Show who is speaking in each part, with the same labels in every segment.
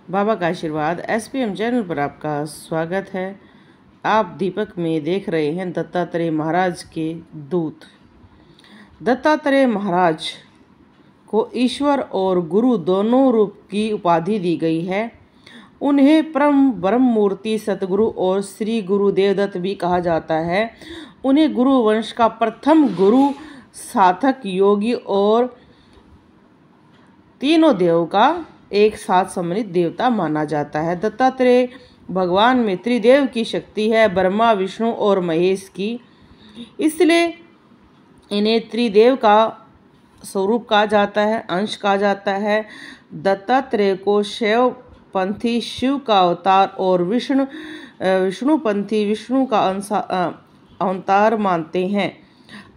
Speaker 1: बाबा का आशीर्वाद SPM channel पर आपका स्वागत है। आप दीपक में देख रहे हैं दत्तात्रेय महाराज के दूत। दत्तात्रेय महाराज को ईश्वर और गुरु दोनों रूप की उपाधि दी गई है। उन्हें परम ब्रह्म मूर्ति सतगुरु और श्री गुरु देवदत्त भी कहा जाता है। उन्हें गुरु वंश का प्रथम गुरु, साधक, योगी और तीनों देवों का एक साथ सम्मिलित देवता माना जाता है। दत्तात्रेय भगवान में त्रिदेव की शक्ति है, ब्रह्मा, विष्णु और महेश की। इसलिए इन्हें त्रिदेव का स्वरूप कहा जाता है, अंश कहा जाता है। दत्तात्रेय को शैव पंथी शिव का अवतार और विष्णुपंथी विष्णु का अवतार मानते हैं।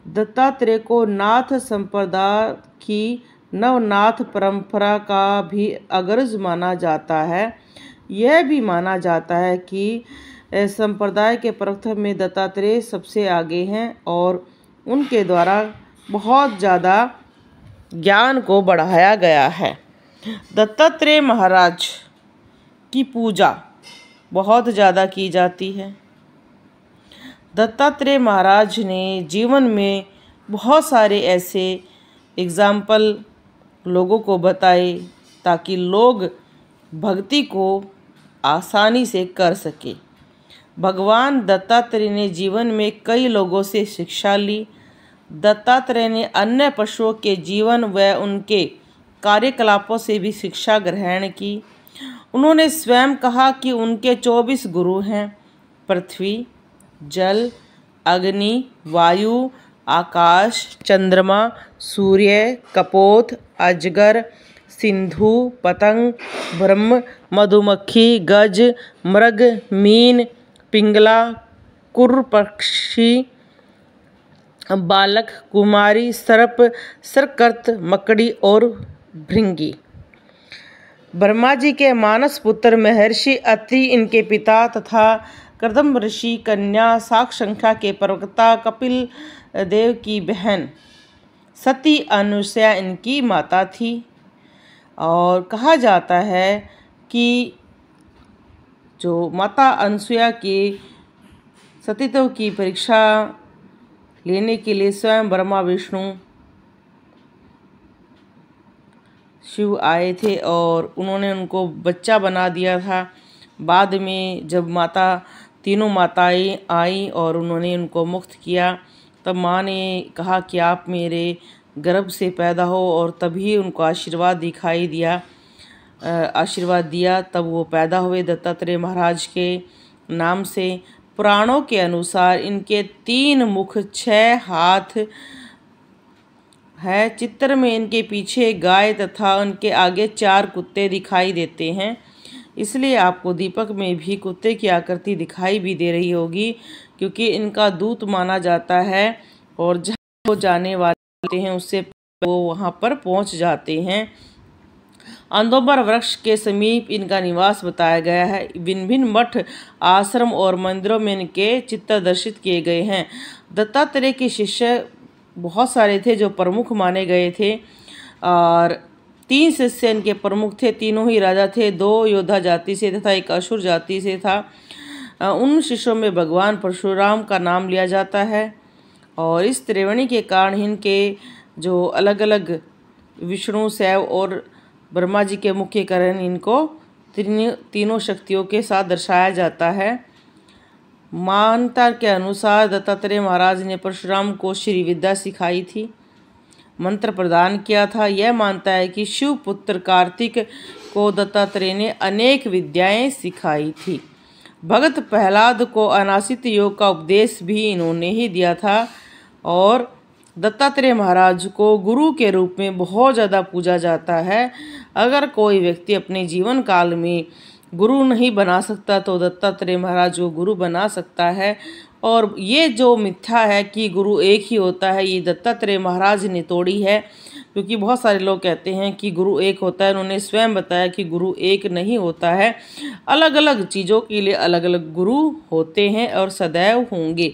Speaker 1: दत्तात्रेय को नाथ संप्रदाय की नवनाथ परंपरा का भी अग्रज माना जाता है। यह भी माना जाता है कि संप्रदाय के प्रवर्तक में दत्तात्रेय सबसे आगे हैं और उनके द्वारा बहुत ज़्यादा ज्ञान को बढ़ाया गया है। दत्तात्रेय महाराज की पूजा बहुत ज़्यादा की जाती है। दत्तात्रेय महाराज ने जीवन में बहुत सारे ऐसे एग्जाम्पल लोगों को बताए ताकि लोग भक्ति को आसानी से कर सके। भगवान दत्तात्रेय ने जीवन में कई लोगों से शिक्षा ली। दत्तात्रेय ने अन्य पशुओं के जीवन व उनके कार्यकलापों से भी शिक्षा ग्रहण की। उन्होंने स्वयं कहा कि उनके 24 गुरु हैं: पृथ्वी, जल, अग्नि, वायु, आकाश, चंद्रमा, सूर्य, कपोत, अजगर, सिंधु, पतंग, ब्रह्म, मधुमक्खी, गज, मृग, मीन, पिंगला, कुर्र पक्षी, बालक, कुमारी, सर्प, सरकर्त, मकड़ी और भृंगी। ब्रह्मा जी के मानस पुत्र महर्षि अत्रि इनके पिता तथा कर्दम ऋषि कन्या साक्षांख्या के प्रवक्ता कपिल देव की बहन सती अनुसया इनकी माता थी। और कहा जाता है कि जो माता अनुसया के सतीत्व की परीक्षा लेने के लिए स्वयं ब्रह्मा, विष्णु, शिव आए थे और उन्होंने उनको बच्चा बना दिया था। बाद में जब तीनों माताएं आई और उन्होंने उनको मुक्त किया, तब माँ ने कहा कि आप मेरे गर्भ से पैदा हो, और तभी उनको आशीर्वाद दिया। तब वो पैदा हुए दत्तात्रेय महाराज के नाम से। पुराणों के अनुसार इनके 3 मुख, 6 हाथ है। चित्र में इनके पीछे गाय तथा उनके आगे 4 कुत्ते दिखाई देते हैं। इसलिए आपको दीपक में भी कुत्ते की आकृति दिखाई भी दे रही होगी, क्योंकि इनका दूत माना जाता है और जहाँ वो जाने वाले हैं उससे वो वहाँ पर पहुँच जाते हैं। अंदोबर वृक्ष के समीप इनका निवास बताया गया है। भिन्न भिन्न मठ, आश्रम और मंदिरों में इनके चित्र दर्शित किए गए हैं। दत्तात्रेय के शिष्य बहुत सारे थे जो प्रमुख माने गए थे, और 3 शिष्य इनके प्रमुख थे। तीनों ही राजा थे, 2 योद्धा जाति से तथा 1 असुर जाति से था। उन शिष्यों में भगवान परशुराम का नाम लिया जाता है, और इस त्रिवेणी के कारण इनके जो अलग अलग विष्णु, शैव और ब्रह्मा जी के मुख्य कारण इनको तीनों शक्तियों के साथ दर्शाया जाता है। मान्यता के अनुसार दत्तात्रेय महाराज ने परशुराम को श्री विद्या सिखाई थी, मंत्र प्रदान किया था। यह मानता है कि शिव पुत्र कार्तिक को दत्तात्रेय ने अनेक विद्याएं सिखाई थी। भगत प्रहलाद को अनासित योग का उपदेश भी इन्होंने ही दिया था, और दत्तात्रेय महाराज को गुरु के रूप में बहुत ज़्यादा पूजा जाता है। अगर कोई व्यक्ति अपने जीवन काल में गुरु नहीं बना सकता तो दत्तात्रेय महाराज को गुरु बना सकता है। और ये जो मिथ्या है कि गुरु एक ही होता है, ये दत्तात्रेय महाराज ने तोड़ी है, क्योंकि बहुत सारे लोग कहते हैं कि गुरु एक होता है। उन्होंने स्वयं बताया कि गुरु एक नहीं होता है, अलग अलग चीज़ों के लिए अलग अलग गुरु होते हैं और सदैव होंगे।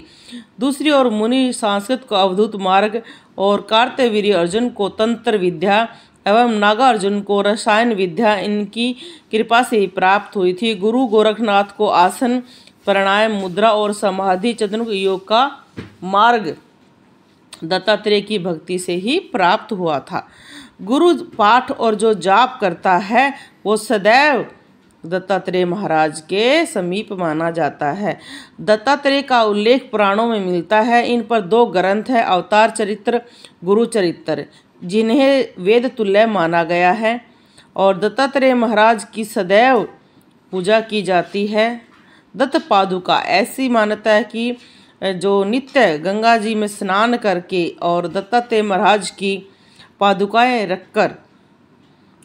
Speaker 1: दूसरी ओर मुनि संस्कृत को अवधूत मार्ग और कार्तवीर्य अर्जुन को तंत्र विद्या, एवं नागार्जुन को रसायन विद्या इनकी कृपा से ही प्राप्त हुई थी। गुरु गोरखनाथ को आसन, प्राणायाम, मुद्रा और समाधि चतुर्मुख योग का मार्ग दत्तात्रेय की भक्ति से ही प्राप्त हुआ था। गुरु पाठ और जो जाप करता है वो सदैव दत्तात्रेय महाराज के समीप माना जाता है। दत्तात्रेय का उल्लेख पुराणों में मिलता है। इन पर 2 ग्रंथ है, अवतार चरित्र, गुरु चरित्र, जिन्हें वेद तुल्य माना गया है और दत्तात्रेय महाराज की सदैव पूजा की जाती है। दत्त पादुका ऐसी मान्यता है कि जो नित्य गंगा जी में स्नान करके और दत्तात्रेय महाराज की पादुकाएं रखकर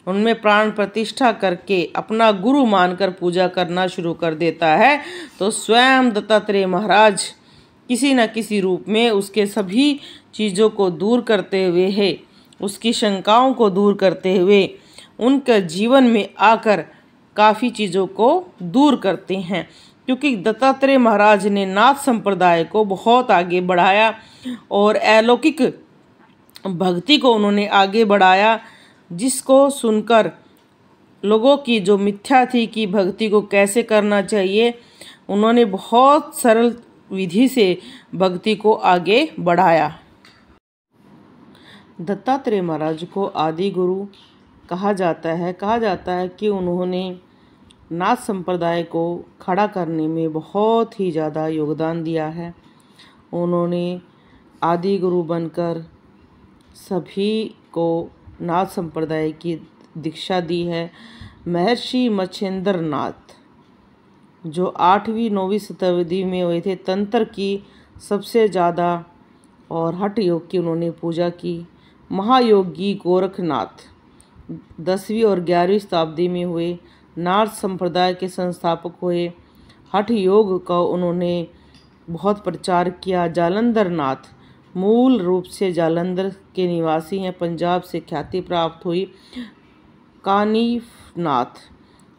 Speaker 1: उनमें प्राण प्रतिष्ठा करके अपना गुरु मानकर पूजा करना शुरू कर देता है तो स्वयं दत्तात्रेय महाराज किसी न किसी रूप में उसके सभी चीज़ों को दूर करते हुए है, उसकी शंकाओं को दूर करते हुए उनके जीवन में आकर काफ़ी चीज़ों को दूर करते हैं। क्योंकि दत्तात्रेय महाराज ने नाथ संप्रदाय को बहुत आगे बढ़ाया और अलौकिक भक्ति को उन्होंने आगे बढ़ाया, जिसको सुनकर लोगों की जो मिथ्या थी कि भक्ति को कैसे करना चाहिए, उन्होंने बहुत सरल विधि से भक्ति को आगे बढ़ाया। दत्तात्रेय महाराज को आदि गुरु कहा जाता है कि उन्होंने नाथ संप्रदाय को खड़ा करने में बहुत ही ज़्यादा योगदान दिया है। उन्होंने आदि गुरु बनकर सभी को नाथ संप्रदाय की दीक्षा दी है। महर्षि मच्छिंद्र नाथ जो 8वीं-9वीं शताब्दी में हुए थे, तंत्र की सबसे ज़्यादा और हठ योग की उन्होंने पूजा की। महायोगी गोरखनाथ 10वीं और 11वीं शताब्दी में हुए, नाथ संप्रदाय के संस्थापक हुए। हठ योग का उन्होंने बहुत प्रचार किया। जालंधर नाथ मूल रूप से जालंधर के निवासी हैं, पंजाब से ख्याति प्राप्त हुई। कानिफ नाथ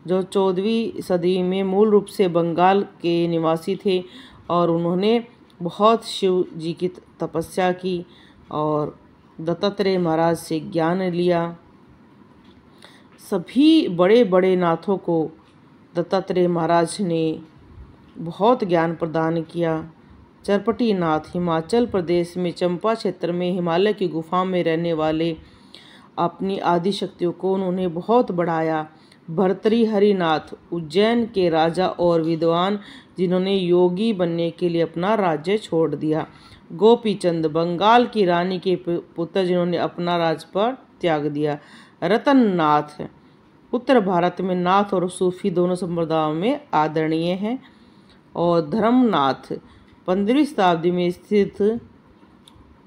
Speaker 1: जो 14वीं सदी में मूल रूप से बंगाल के निवासी थे और उन्होंने बहुत शिव जी की तपस्या की और दत्तात्रेय महाराज से ज्ञान लिया। सभी बड़े बड़े नाथों को दत्तात्रेय महाराज ने बहुत ज्ञान प्रदान किया। चरपटी नाथ हिमाचल प्रदेश में चंपा क्षेत्र में हिमालय की गुफा में रहने वाले अपनी आदि शक्तियों को उन्होंने बहुत बढ़ाया। भर्तृहरि नाथ उज्जैन के राजा और विद्वान जिन्होंने योगी बनने के लिए अपना राज्य छोड़ दिया। गोपीचंद बंगाल की रानी के पुत्र जिन्होंने अपना राजपाट त्याग दिया। रतन नाथ उत्तर भारत में नाथ और सूफी दोनों संप्रदायों में आदरणीय हैं। और धर्मनाथ 15वीं शताब्दी में स्थित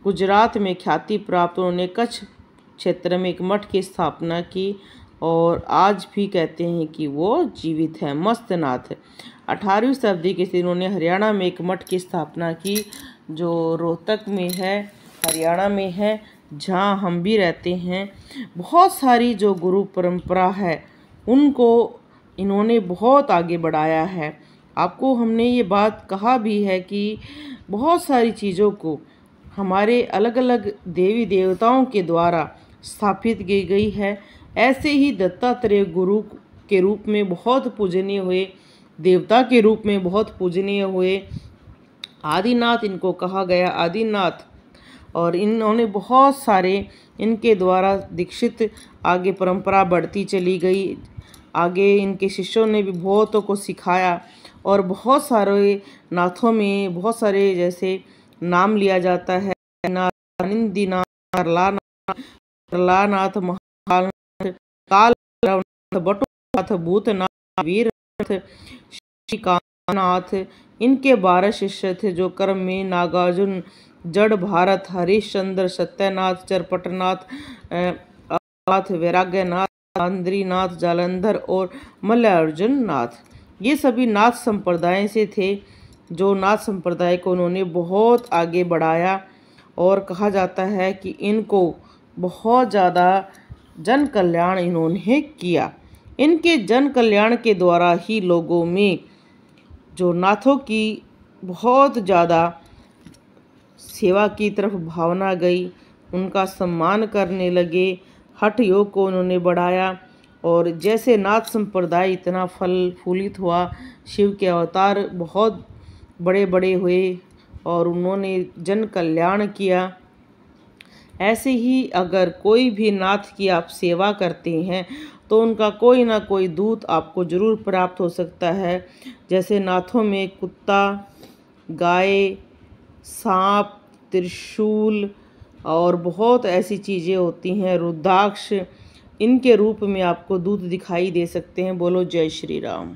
Speaker 1: गुजरात में ख्याति प्राप्त, उन्होंने कच्छ क्षेत्र में एक मठ की स्थापना की और आज भी कहते हैं कि वो जीवित है। मस्तनाथ 18वीं शताब्दी के इन्होंने हरियाणा में एक मठ की स्थापना की जो रोहतक में है, हरियाणा में है, जहाँ हम भी रहते हैं। बहुत सारी जो गुरु परंपरा है उनको इन्होंने बहुत आगे बढ़ाया है। आपको हमने ये बात कहा भी है कि बहुत सारी चीज़ों को हमारे अलग अलग देवी देवताओं के द्वारा स्थापित की गई है। ऐसे ही दत्तात्रेय गुरु के रूप में बहुत पूजनीय हुए, देवता के रूप में बहुत पूजनीय हुए। आदिनाथ इनको कहा गया, आदिनाथ, और इन्होंने बहुत सारे इनके द्वारा दीक्षित आगे परंपरा बढ़ती चली गई। आगे इनके शिष्यों ने भी बहुतों को सिखाया और बहुत सारे नाथों में बहुत सारे जैसे नाम लिया जाता है, निंदीनाथ, नाथ, महाकालनाथ, कालनाथ, बटुनाथ, भूतनाथ, वीरनाथ, श्रीकांतनाथ। इनके 12 शिष्य थे जो क्रम में नागार्जुन, जड़ भारत, हरिश्चंद्र, सत्यनाथ, चरपटनाथ, नाथ, वैराग्यनाथ, आंद्रीनाथ, जालंधर और मल्लार्जुन नाथ, ये सभी नाथ संप्रदाय से थे। जो नाथ संप्रदाय को उन्होंने बहुत आगे बढ़ाया और कहा जाता है कि इनको बहुत ज़्यादा जन कल्याण इन्होंने किया। इनके जन कल्याण के द्वारा ही लोगों में जो नाथों की बहुत ज़्यादा सेवा की तरफ भावना गई, उनका सम्मान करने लगे। हठ योग को उन्होंने बढ़ाया और जैसे नाथ संप्रदाय इतना फल फूलित हुआ, शिव के अवतार बहुत बड़े बड़े हुए और उन्होंने जन कल्याण किया। ऐसे ही अगर कोई भी नाथ की आप सेवा करते हैं तो उनका कोई ना कोई दूत आपको जरूर प्राप्त हो सकता है। जैसे नाथों में कुत्ता, गाय, सांप, त्रिशूल और बहुत ऐसी चीज़ें होती हैं, रुद्राक्ष, इनके रूप में आपको दूत दिखाई दे सकते हैं। बोलो जय श्री राम।